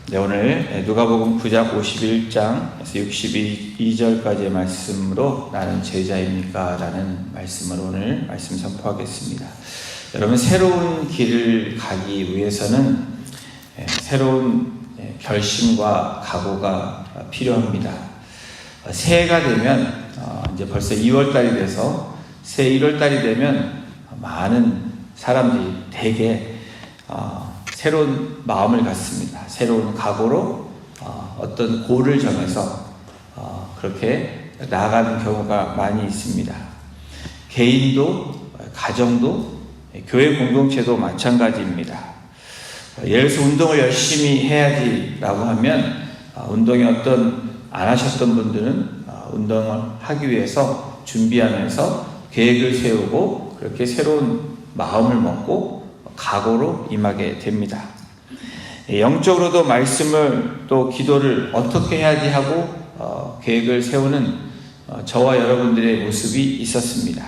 네, 오늘 누가복음 9장 51장에서 62절까지의 말씀으로 나는 제자입니까? 라는 말씀을 오늘 말씀 선포하겠습니다. 여러분, 새로운 길을 가기 위해서는 새로운 결심과 각오가 필요합니다. 새해가 되면 이제 벌써 2월달이 돼서 새해 1월달이 되면 많은 사람들이 대개 새로운 마음을 갖습니다. 새로운 각오로 어떤 고를 정해서 그렇게 나아가는 경우가 많이 있습니다. 개인도 가정도 교회 공동체도 마찬가지입니다. 예를 들어서 운동을 열심히 해야지라고 하면 운동에 안 하셨던 분들은 운동을 하기 위해서 준비하면서 계획을 세우고 그렇게 새로운 마음을 먹고 각오로 임하게 됩니다. 영적으로도 말씀을 또 기도를 어떻게 해야지 하고 계획을 세우는 저와 여러분들의 모습이 있었습니다.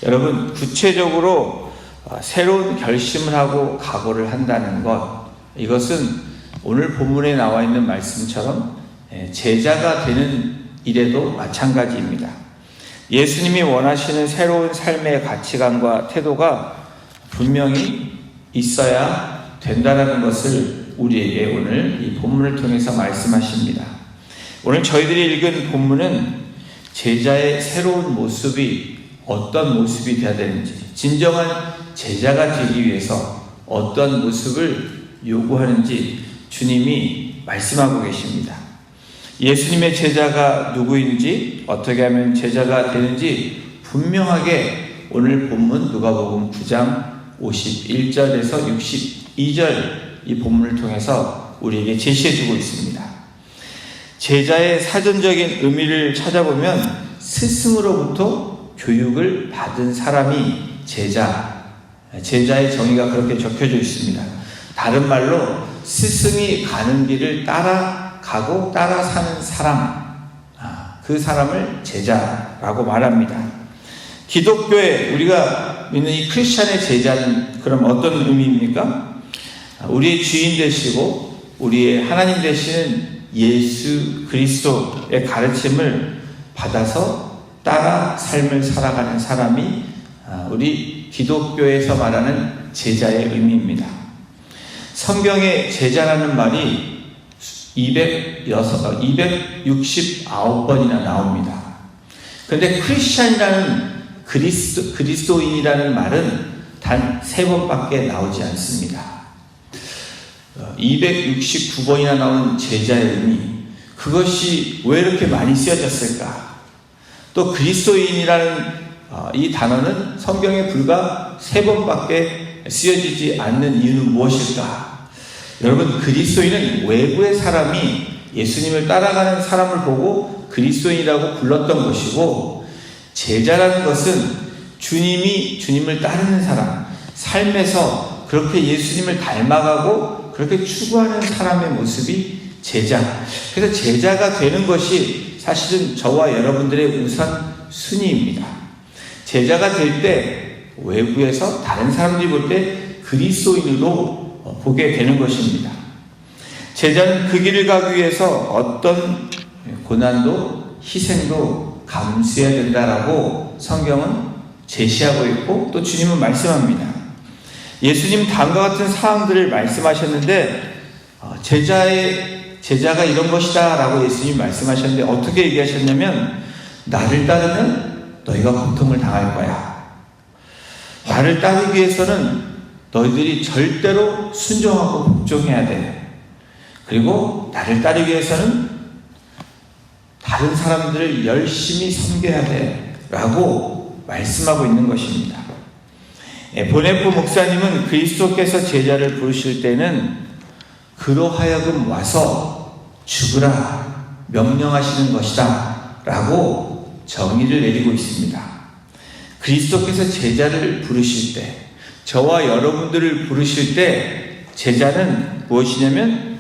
여러분, 구체적으로 새로운 결심을 하고 각오를 한다는 것, 이것은 오늘 본문에 나와 있는 말씀처럼 제자가 되는 일에도 마찬가지입니다. 예수님이 원하시는 새로운 삶의 가치관과 태도가 분명히 있어야 된다는 것을 우리에게 오늘 이 본문을 통해서 말씀하십니다. 오늘 저희들이 읽은 본문은 제자의 새로운 모습이 어떤 모습이 되어야 되는지, 진정한 제자가 되기 위해서 어떤 모습을 요구하는지 주님이 말씀하고 계십니다. 예수님의 제자가 누구인지, 어떻게 하면 제자가 되는지 분명하게 오늘 본문 누가복음 9장 51절에서 62절 이 본문을 통해서 우리에게 제시해주고 있습니다. 제자의 사전적인 의미를 찾아보면 스승으로부터 교육을 받은 사람이 제자의 정의가 그렇게 적혀져 있습니다. 다른 말로 스승이 가는 길을 따라가고 따라 사는 사람, 그 사람을 제자라고 말합니다. 기독교에 우리가 믿는 이 크리스찬의 제자는 그럼 어떤 의미입니까? 우리의 주인 되시고 우리의 하나님 되시는 예수 그리스도의 가르침을 받아서 따라 삶을 살아가는 사람이 우리 기독교에서 말하는 제자의 의미입니다. 성경에 제자라는 말이 269번이나 나옵니다. 그런데 크리스찬이라는 그리스도인이라는 말은 단 3번밖에 나오지 않습니다. 269번이나 나오는 제자의 의미, 그것이 왜 이렇게 많이 쓰여졌을까? 또 그리스도인이라는 이 단어는 성경에 불과 3번밖에 쓰여지지 않는 이유는 무엇일까? 여러분, 그리스도인은 외부의 사람이 예수님을 따라가는 사람을 보고 그리스도인이라고 불렀던 것이고, 제자라는 것은 주님을 따르는 사람, 삶에서 그렇게 예수님을 닮아가고 그렇게 추구하는 사람의 모습이 제자. 그래서 제자가 되는 것이 사실은 저와 여러분들의 우선 순위입니다. 제자가 될 때 외부에서 다른 사람들이 볼 때 그리스도인으로 보게 되는 것입니다. 제자는 그 길을 가기 위해서 어떤 고난도 희생도 감수해야 된다라고 성경은 제시하고 있고 또 주님은 말씀합니다. 예수님 다음과 같은 사항들을 말씀하셨는데 제자가 이런 것이다 라고 예수님이 말씀하셨는데 어떻게 얘기하셨냐면, 나를 따르면 너희가 고통을 당할 거야. 나를 따르기 위해서는 너희들이 절대로 순종하고 복종해야 돼. 그리고 나를 따르기 위해서는 다른 사람들을 열심히 섬겨야 돼 라고 말씀하고 있는 것입니다. 보네포 목사님은 그리스도께서 제자를 부르실 때는 그로 하여금 와서 죽으라 명령하시는 것이다 라고 정의를 내리고 있습니다. 그리스도께서 제자를 부르실 때, 저와 여러분들을 부르실 때 제자는 무엇이냐면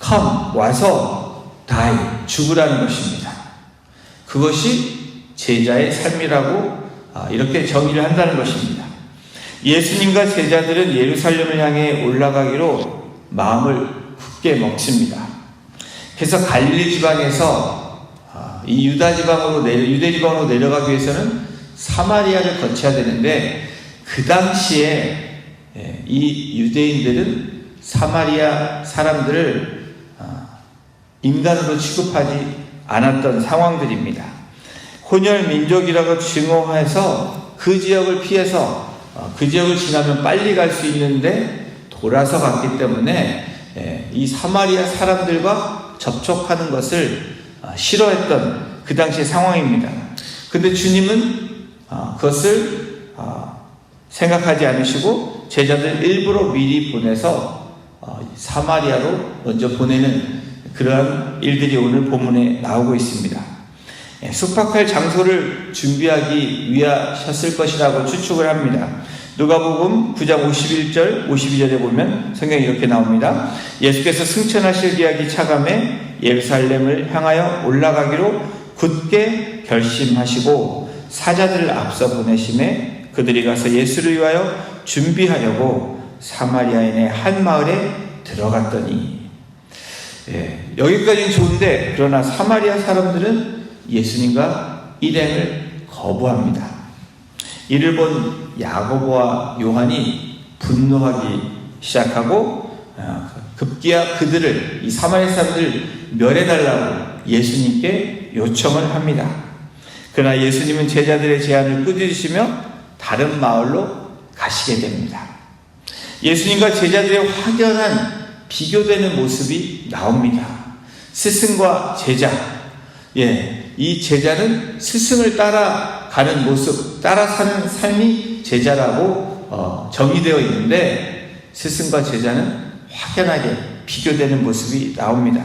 come, 와서 die, 죽으라는 것입니다. 그것이 제자의 삶이라고 이렇게 정의를 한다는 것입니다. 예수님과 제자들은 예루살렘을 향해 올라가기로 마음을 굳게 먹습니다. 그래서 갈릴리 지방에서 이 유대 지방으로 내려가기 위해서는 사마리아를 거쳐야 되는데, 그 당시에 이 유대인들은 사마리아 사람들을 인간으로 취급하지 않았던 상황들입니다. 혼혈 민족이라고 증오해서 그 지역을 피해서 그 지역을 지나면 빨리 갈 수 있는데 돌아서 갔기 때문에 이 사마리아 사람들과 접촉하는 것을 싫어했던 그 당시의 상황입니다. 근데 주님은 그것을 생각하지 않으시고 제자들 일부러 미리 보내서 사마리아로 먼저 보내는 그러한 일들이 오늘 본문에 나오고 있습니다. 숙박할 장소를 준비하기 위하셨을 것이라고 추측을 합니다. 누가복음 9장 51절 52절에 보면 성경이 이렇게 나옵니다. 예수께서 승천하실 기약이 차감해 예루살렘을 향하여 올라가기로 굳게 결심하시고 사자들을 앞서 보내심에 그들이 가서 예수를 위하여 준비하려고 사마리아인의 한 마을에 들어갔더니, 여기까지는 좋은데 그러나 사마리아 사람들은 예수님과 일행을 거부합니다. 이를 본 야고보와 요한이 분노하기 시작하고 급기야 그들을, 이 사마리아 사람들을 멸해달라고 예수님께 요청을 합니다. 그러나 예수님은 제자들의 제안을 꾸짖으시며 다른 마을로 가시게 됩니다. 예수님과 제자들의 확연한 비교되는 모습이 나옵니다. 스승과 제자. 이 제자는 스승을 따라가는 모습, 따라 사는 삶이 제자라고 정의되어 있는데, 스승과 제자는 확연하게 비교되는 모습이 나옵니다.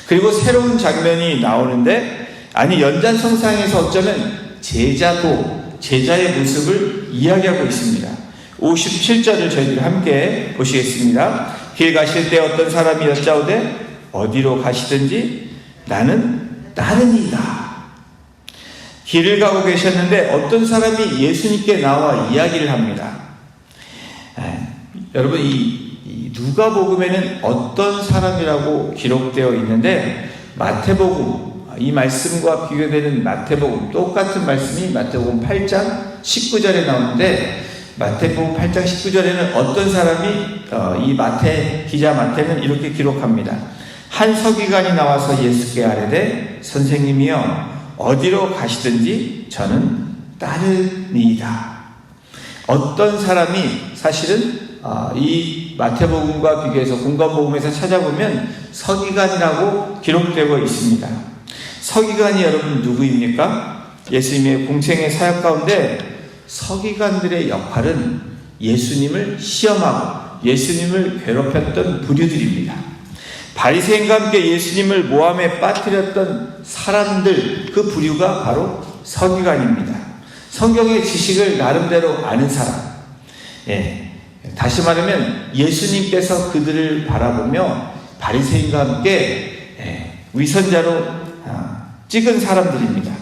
그리고 새로운 장면이 나오는데, 아니 연장선상에서 어쩌면 제자도 제자의 모습을 이야기하고 있습니다. 57절을 저희들이 함께 보시겠습니다. 길 가실 때 어떤 사람이 여짜오되 어디로 가시든지 나는 따르니이다. 길을 가고 계셨는데 어떤 사람이 예수님께 나와 이야기를 합니다. 여러분, 이 누가복음에는 어떤 사람이라고 기록되어 있는데, 마태복음, 이 말씀과 비교되는 마태복음, 똑같은 말씀이 마태복음 8장 19절에 나오는데, 마태복음 8장 19절에는 어떤 사람이, 이 기자 마태는 이렇게 기록합니다. 한 서기관이 나와서 예수께 아뢰되 선생님이여 어디로 가시든지 저는 따르니이다. 어떤 사람이, 사실은 이 마태복음과 비교해서 공관복음에서 찾아보면 서기관이라고 기록되고 있습니다. 서기관이 여러분 누구입니까? 예수님의 공생의 사역 가운데 서기관들의 역할은 예수님을 시험하고 예수님을 괴롭혔던 부류들입니다. 바리새인과 함께 예수님을 모함에 빠뜨렸던 사람들, 그 부류가 바로 서기관입니다. 성경의 지식을 나름대로 아는 사람. 다시 말하면 예수님께서 그들을 바라보며 바리새인과 함께 위선자로 찍은 사람들입니다.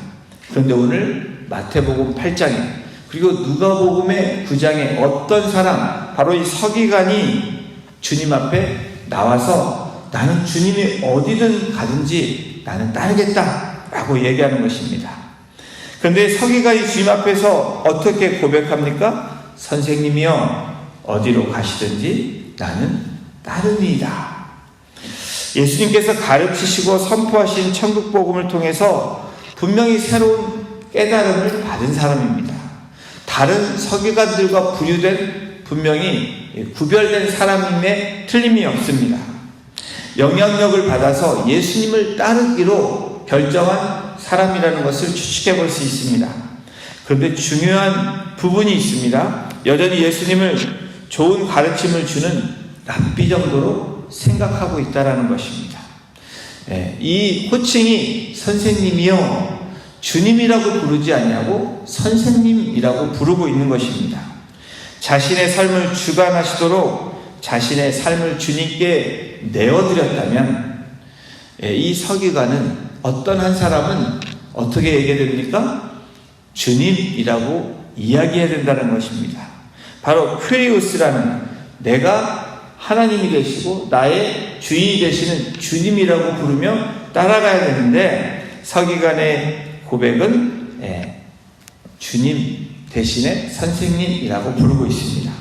그런데 오늘 마태복음 8장에 그리고 누가복음의 9장에 어떤 사람, 바로 이 서기관이 주님 앞에 나와서 나는 주님이 어디든 가든지 나는 따르겠다 라고 얘기하는 것입니다. 그런데 서기관이 주님 앞에서 어떻게 고백합니까? 선생님이여 어디로 가시든지 나는 따르니이다. 예수님께서 가르치시고 선포하신 천국복음을 통해서 분명히 새로운 깨달음을 받은 사람입니다. 다른 서기관들과 분류된, 분명히 구별된 사람임에 틀림이 없습니다. 영향력을 받아서 예수님을 따르기로 결정한 사람이라는 것을 추측해 볼 수 있습니다. 그런데 중요한 부분이 있습니다. 여전히 예수님을 좋은 가르침을 주는 랍비 정도로 생각하고 있다는 것입니다. 이 호칭이 선생님이요 주님이라고 부르지 않냐고 선생님이라고 부르고 있는 것입니다. 자신의 삶을 주관하시도록 자신의 삶을 주님께 내어드렸다면 이 서기관은 어떤 한 사람은 어떻게 얘기해야 됩니까? 주님이라고 이야기해야 된다는 것입니다. 바로 퀴리우스라는, 내가 하나님이 되시고 나의 주인이 되시는 주님이라고 부르며 따라가야 되는데, 서기관의 고백은 주님 대신에 선생님이라고 부르고 있습니다.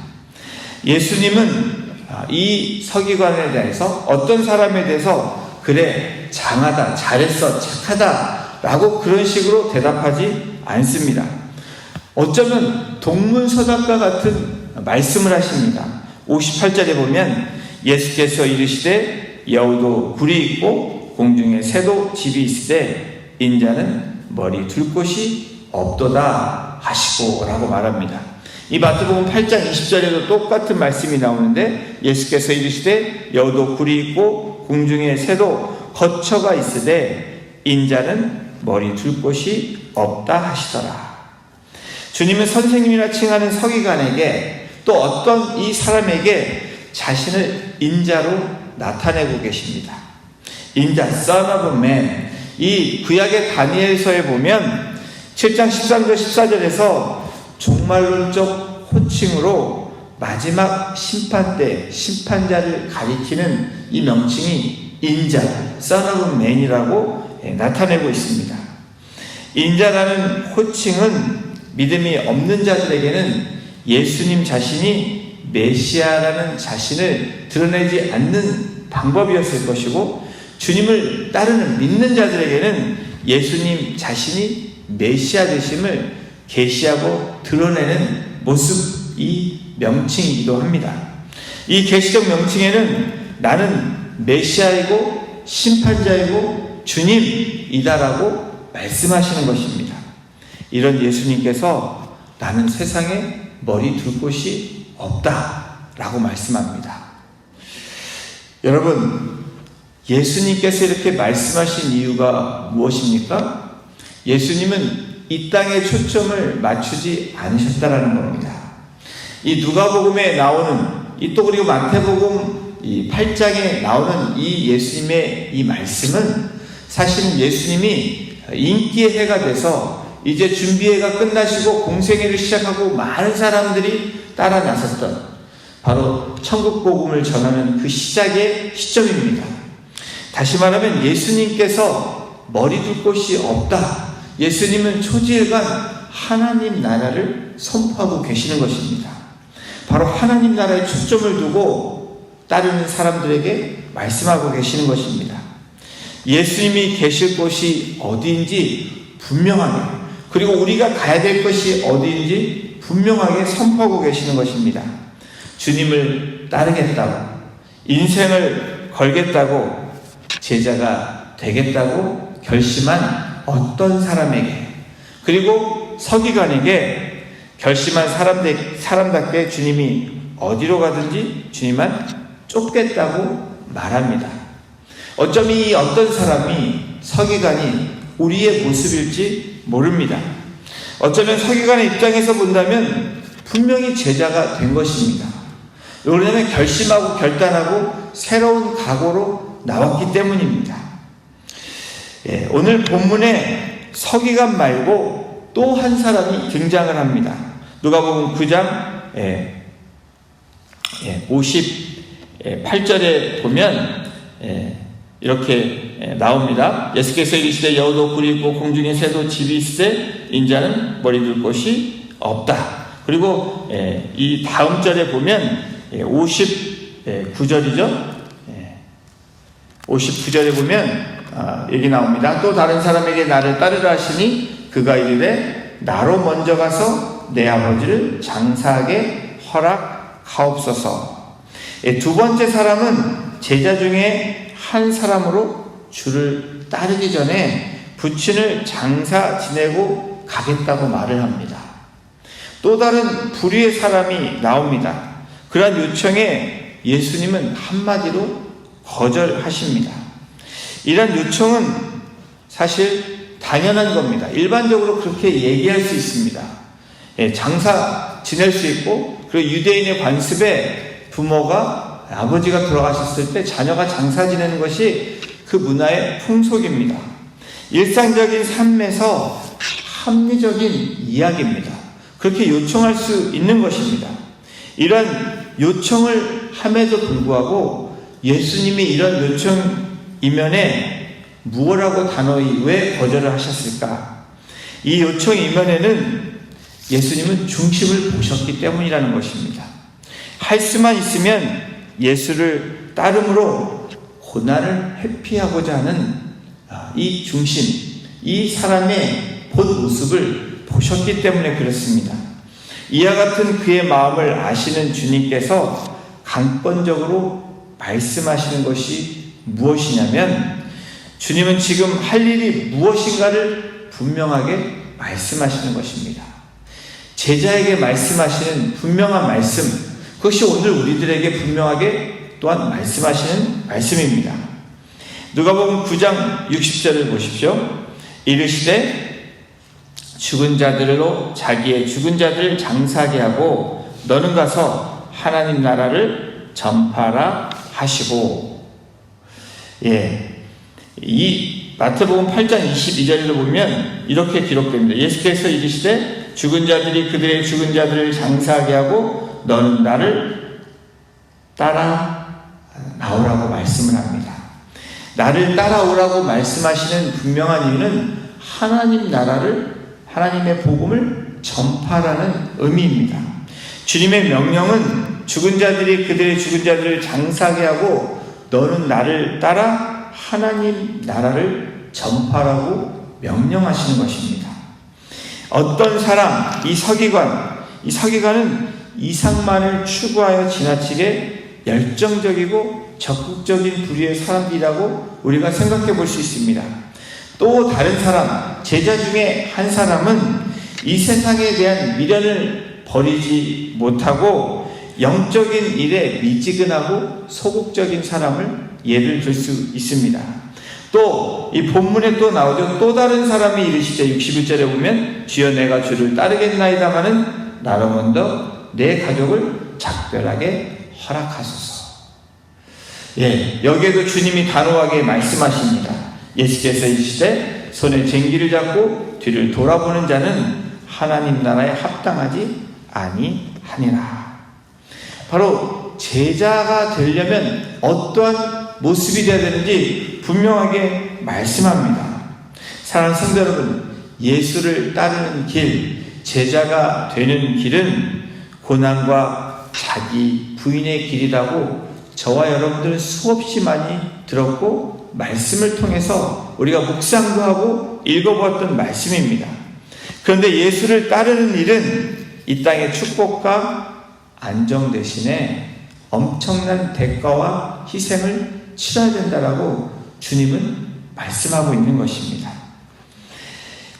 예수님은 이 서기관에 대해서, 어떤 사람에 대해서 그래 장하다, 잘했어, 착하다 라고 그런 식으로 대답하지 않습니다. 어쩌면 동문서답과 같은 말씀을 하십니다. 58절에 보면 예수께서 이르시되 여우도 굴이 있고 공중에 새도 집이 있으되 인자는 머리 둘 곳이 없도다 하시고 라고 말합니다. 이 마태복음 8장 20절에도 똑같은 말씀이 나오는데, 예수께서 이르시되 여우도 굴이 있고 공중에 새도 거처가 있으되 인자는 머리 둘 곳이 없다 하시더라. 주님은 선생님이라 칭하는 서기관에게, 또 어떤 이 사람에게 자신을 인자로 나타내고 계십니다. 인자, Son of Man. 이 구약의 다니엘서에 보면 7장 13절 14절에서 종말론적 호칭으로 마지막 심판 때 심판자를 가리키는 이 명칭이 인자, Son of Man이라고 나타내고 있습니다. 인자라는 호칭은 믿음이 없는 자들에게는 예수님 자신이 메시아라는 자신을 드러내지 않는 방법이었을 것이고, 주님을 따르는 믿는 자들에게는 예수님 자신이 메시아 되심을 계시하고 드러내는 모습이 명칭이기도 합니다. 이 계시적 명칭에는 나는 메시아이고 심판자이고 주님이다라고 말씀하시는 것입니다. 이런 예수님께서 나는 세상에 머리 둘 곳이 없다라고 말씀합니다. 여러분, 예수님께서 이렇게 말씀하신 이유가 무엇입니까? 예수님은 이 땅에 초점을 맞추지 않으셨다라는 겁니다. 이 누가복음에 나오는 또 그리고 마태복음 이 8장에 나오는 이 예수님의 이 말씀은 사실은 예수님이 인기의 해가 돼서 이제 준비회가 끝나시고 공생애를 시작하고 많은 사람들이 따라 나섰던 바로 천국복음을 전하는 그 시작의 시점입니다. 다시 말하면 예수님께서 머리 둘 곳이 없다. 예수님은 초지일간 하나님 나라를 선포하고 계시는 것입니다. 바로 하나님 나라에 초점을 두고 따르는 사람들에게 말씀하고 계시는 것입니다. 예수님이 계실 곳이 어디인지 분명하게, 그리고 우리가 가야 될 것이 어디인지 분명하게 선포하고 계시는 것입니다. 주님을 따르겠다고, 인생을 걸겠다고, 제자가 되겠다고 결심한 어떤 사람에게, 그리고 서기관에게 결심한 사람답게 주님이 어디로 가든지 주님만 쫓겠다고 말합니다. 어쩌면 이 어떤 사람이 서기관이 우리의 모습일지 모릅니다. 어쩌면 서기관의 입장에서 본다면 분명히 제자가 된 것입니다. 왜냐하면 결심하고 결단하고 새로운 각오로 나왔기 때문입니다. 오늘 본문에 서기관 말고 또 한 사람이 등장을 합니다. 누가복음 9장 58절에 보면 이렇게 나옵니다. 예수께서 이르시되 여우도 굴이 있고 공중에 새도 집이 있으되 인자는 머리 둘 곳이 없다. 그리고 이 다음 절에 보면 59절이죠. 59절에 보면 얘기 나옵니다. 또 다른 사람에게 나를 따르라 하시니 그가 이르되 나로 먼저 가서 내 아버지를 장사하게 허락하옵소서. 두 번째 사람은 제자 중에 한 사람으로 주를 따르기 전에 부친을 장사 지내고 가겠다고 말을 합니다. 또 다른 불의의 사람이 나옵니다. 그러한 요청에 예수님은 한마디로 거절하십니다. 이런 요청은 사실 당연한 겁니다. 일반적으로 그렇게 얘기할 수 있습니다. 장사 지낼 수 있고, 그리고 유대인의 관습에 부모가, 아버지가 돌아가셨을 때 자녀가 장사 지내는 것이 그 문화의 풍속입니다. 일상적인 삶에서 합리적인 이야기입니다. 그렇게 요청할 수 있는 것입니다. 이런 요청을 함에도 불구하고 예수님이 이런 요청 이면에 무엇라고 단호히 왜 거절을 하셨을까? 이 요청 이면에는 예수님은 중심을 보셨기 때문이라는 것입니다. 할 수만 있으면 예수를 따름으로 고난을 회피하고자 하는 이 중심, 이 사람의 본 모습을 보셨기 때문에 그렇습니다. 이와 같은 그의 마음을 아시는 주님께서 강권적으로 말씀하시는 것이 무엇이냐면, 주님은 지금 할 일이 무엇인가를 분명하게 말씀하시는 것입니다. 제자에게 말씀하시는 분명한 말씀, 그것이 오늘 우리들에게 분명하게 또한 말씀하시는 말씀입니다. 누가복음 9장 60절을 보십시오. 이르시되 죽은 자들로 자기의 죽은 자들을 장사하게 하고 너는 가서 하나님 나라를 전파라 하시고. 이 마태복음 8장 22절을 보면 이렇게 기록됩니다. 예수께서 이르시되 죽은 자들이 그들의 죽은 자들을 장사하게 하고 너는 나를 따라 나오라고 말씀을 합니다. 나를 따라오라고 말씀하시는 분명한 이유는 하나님 나라를, 하나님의 복음을 전파라는 의미입니다. 주님의 명령은 죽은 자들이 그들의 죽은 자들을 장사하게 하고 너는 나를 따라 하나님 나라를 전파라고 명령하시는 것입니다. 어떤 사람, 이 서기관은 이상만을 추구하여 지나치게 열정적이고 적극적인 부류의 사람들이라고 우리가 생각해 볼 수 있습니다. 또 다른 사람, 제자 중에 한 사람은 이 세상에 대한 미련을 버리지 못하고 영적인 일에 미지근하고 소극적인 사람을 예를 들 수 있습니다. 또 이 본문에 또 나오죠. 또 다른 사람이 이르시되 61절에 보면 주여 내가 주를 따르겠나이다마는 나로 먼저 내 가족을 작별하게 허락하소서. 여기에도 주님이 단호하게 말씀하십니다. 예수께서 이르시되 손에 쟁기를 잡고 뒤를 돌아보는 자는 하나님 나라에 합당하지 아니하니라. 바로 제자가 되려면 어떠한 모습이 되어야 되는지 분명하게 말씀합니다. 사랑하는 성도 여러분, 예수를 따르는 길, 제자가 되는 길은 고난과 자기 부인의 길이라고 저와 여러분들은 수없이 많이 들었고 말씀을 통해서 우리가 묵상도 하고 읽어보았던 말씀입니다. 그런데 예수를 따르는 일은 이 땅의 축복과 안정 대신에 엄청난 대가와 희생을 치러야 된다라고 주님은 말씀하고 있는 것입니다.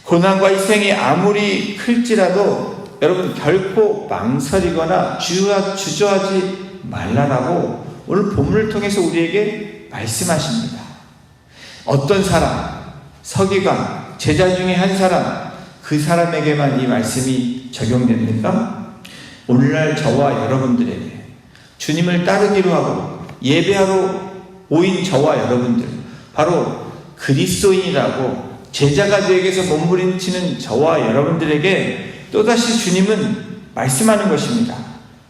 고난과 희생이 아무리 클지라도 여러분 결코 망설이거나 주저하지 말라라고 오늘 본문을 통해서 우리에게 말씀하십니다. 어떤 사람, 서기관, 제자 중에 한 사람, 그 사람에게만 이 말씀이 적용됩니까? 오늘날 저와 여러분들에게 주님을 따르기로 하고 예배하러 오인 저와 여러분들, 바로 그리스도인이라고 제자가 되기위해서 몸부림치는 저와 여러분들에게 또다시 주님은 말씀하는 것입니다.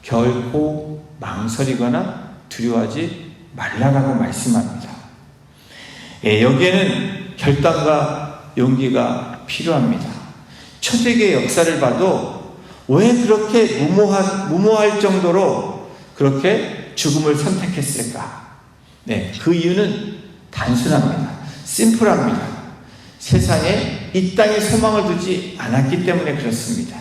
결코 망설이거나 두려워하지 말라라고 말씀합니다. 여기에는 결단과 용기가 필요합니다. 초대교회 역사를 봐도 왜 그렇게 무모할 정도로 그렇게 죽음을 선택했을까? 그 이유는 단순합니다. 심플합니다. 세상에 이 땅에 소망을 두지 않았기 때문에 그렇습니다.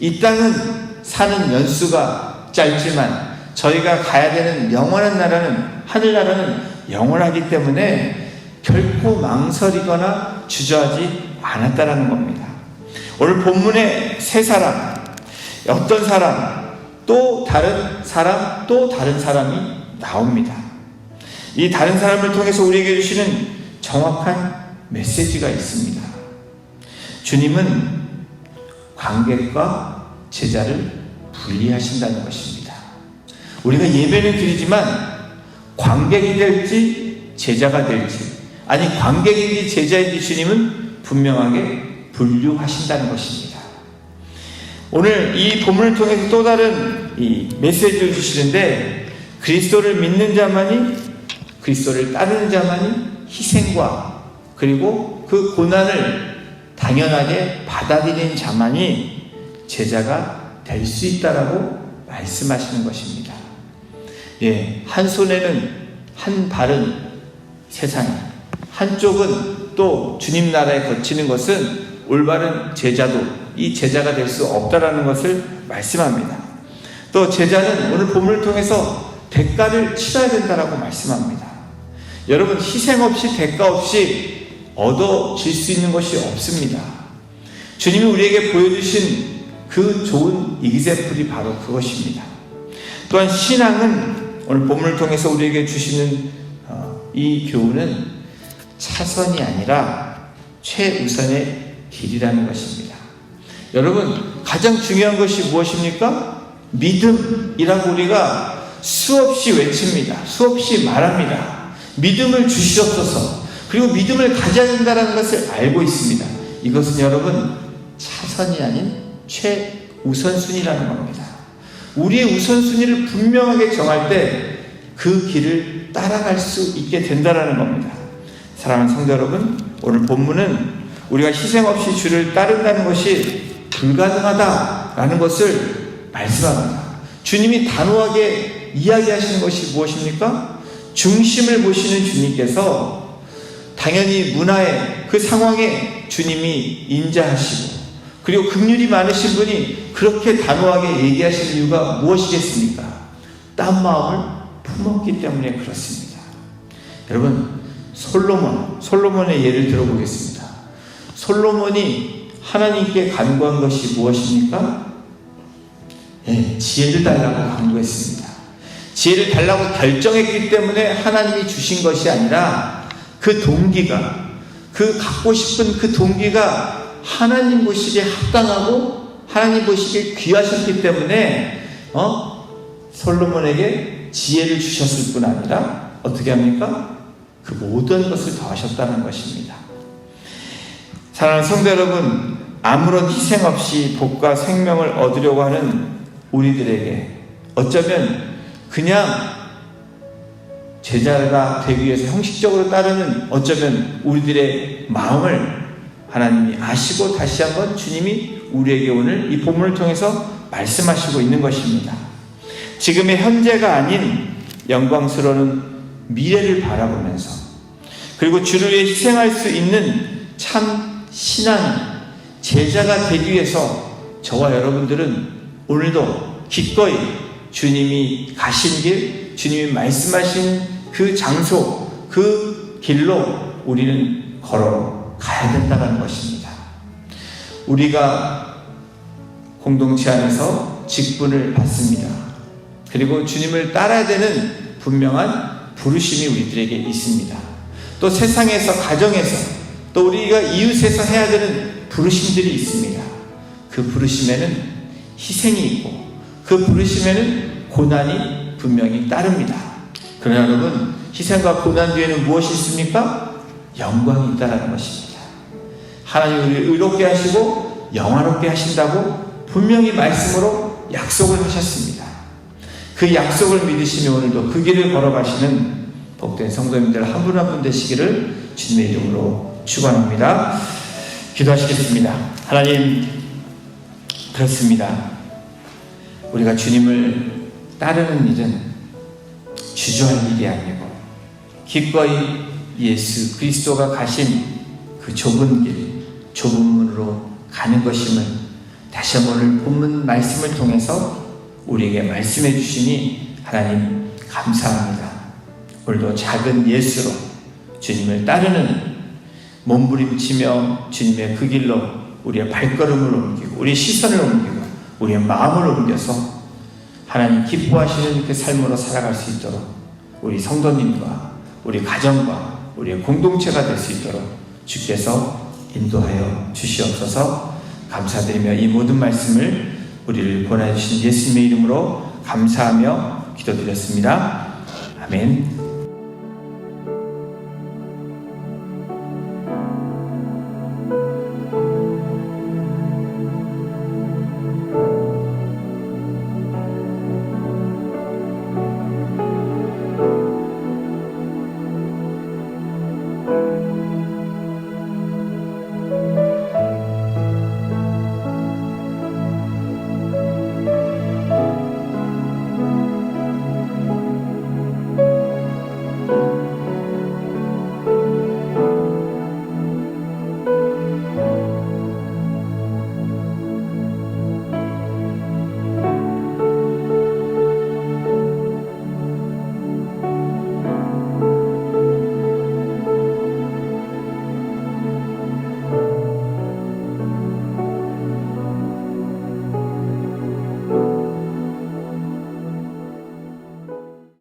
이 땅은 사는 연수가 짧지만 저희가 가야 되는 영원한 나라는, 하늘나라는 영원하기 때문에 결코 망설이거나 주저하지 않았다라는 겁니다. 오늘 본문에 세 사람, 어떤 사람, 또 다른 사람, 또 다른 사람이 나옵니다. 이 다른 사람을 통해서 우리에게 주시는 정확한 메시지가 있습니다. 주님은 관객과 제자를 분리하신다는 것입니다. 우리가 예배는 드리지만 관객이 될지 제자가 될지, 아니 관객인지 제자인지 주님은 분명하게 분류하신다는 것입니다. 오늘 이 본문을 통해서 또 다른 이 메시지를 주시는데, 그리스도를 믿는 자만이, 그리스도를 따르는 자만이 희생과 그리고 그 고난을 당연하게 받아들이는 자만이 제자가 될 수 있다라고 말씀하시는 것입니다. 예, 한 손에는 한 발은 세상에, 한쪽은 또 주님 나라에 거치는 것은 올바른 제자도 이 제자가 될 수 없다라는 것을 말씀합니다. 또 제자는 오늘 본문을 통해서 대가를 치러야 된다라고 말씀합니다. 여러분, 희생 없이 대가 없이 얻어질 수 있는 것이 없습니다. 주님이 우리에게 보여주신 그 좋은 이기세풀이 바로 그것입니다. 또한 신앙은 오늘 본문을 통해서 우리에게 주시는 이 교훈은 차선이 아니라 최우선의 길이라는 것입니다. 여러분, 가장 중요한 것이 무엇입니까? 믿음이라고 우리가 수없이 외칩니다. 수없이 말합니다. 믿음을 주시옵소서. 그리고 믿음을 가져야 된다는 것을 알고 있습니다. 이것은 여러분 차선이 아닌 최우선순위라는 겁니다. 우리의 우선순위를 분명하게 정할 때 그 길을 따라갈 수 있게 된다는 겁니다. 사랑하는 성도 여러분, 오늘 본문은 우리가 희생 없이 주를 따른다는 것이 불가능하다라는 것을 말씀합니다. 주님이 단호하게 이야기하시는 것이 무엇입니까? 중심을 보시는 주님께서 당연히 문화에, 그 상황에 주님이 인자하시고 그리고 긍휼이 많으신 분이 그렇게 단호하게 얘기하시는 이유가 무엇이겠습니까? 딴 마음을 품었기 때문에 그렇습니다. 여러분, 솔로몬의 예를 들어보겠습니다. 솔로몬이 하나님께 간구한 것이 무엇입니까? 지혜를 달라고 간구했습니다. 지혜를 달라고 결정했기 때문에 하나님이 주신 것이 아니라 그 동기가, 그 갖고 싶은 그 동기가 하나님 보시기에 합당하고 하나님 보시기에 귀하셨기 때문에 솔로몬에게 지혜를 주셨을 뿐 아니라 어떻게 합니까? 그 모든 것을 더하셨다는 것입니다. 사랑하는 성도 여러분, 아무런 희생 없이 복과 생명을 얻으려고 하는 우리들에게 어쩌면 그냥 제자가 되기 위해서 형식적으로 따르는 어쩌면 우리들의 마음을 하나님이 아시고 다시 한번 주님이 우리에게 오늘 이 본문을 통해서 말씀하시고 있는 것입니다. 지금의 현재가 아닌 영광스러운 미래를 바라보면서 그리고 주를 위해 희생할 수 있는 참 신앙 제자가 되기 위해서 저와 여러분들은 오늘도 기꺼이 주님이 가신 길, 주님이 말씀하신 그 장소, 그 길로 우리는 걸어가야 된다는 것입니다. 우리가 공동체 안에서 직분을 받습니다. 그리고 주님을 따라야 되는 분명한 부르심이 우리들에게 있습니다. 또 세상에서, 가정에서, 또 우리가 이웃에서 해야 되는 부르심들이 있습니다. 그 부르심에는 희생이 있고 그 부르심에는 고난이 분명히 따릅니다. 그러나 여러분, 희생과 고난 뒤에는 무엇이 있습니까? 영광이 있다는 것입니다. 하나님이 우리를 의롭게 하시고 영화롭게 하신다고 분명히 말씀으로 약속을 하셨습니다. 그 약속을 믿으시며 오늘도 그 길을 걸어가시는 복된 성도님들 한 분 한 분 되시기를 주님의 이름으로 축원합니다. 기도하시겠습니다. 하나님, 그렇습니다. 우리가 주님을 따르는 일은 주저할 일이 아니고 기꺼이 예수 그리스도가 가신 그 좁은 길, 좁은 문으로 가는 것임을 다시 한번 오늘 본문 말씀을 통해서 우리에게 말씀해 주시니 하나님 감사합니다. 오늘도 작은 예수로 주님을 따르는 몸부림치며 주님의 그 길로 우리의 발걸음을 옮기고 우리의 시선을 옮기고 우리의 마음을 옮겨서 하나님 기뻐하시는 그 삶으로 살아갈 수 있도록 우리 성도님과 우리 가정과 우리의 공동체가 될 수 있도록 주께서 인도하여 주시옵소서. 감사드리며 이 모든 말씀을 우리를 보내주신 예수님의 이름으로 감사하며 기도드렸습니다. 아멘.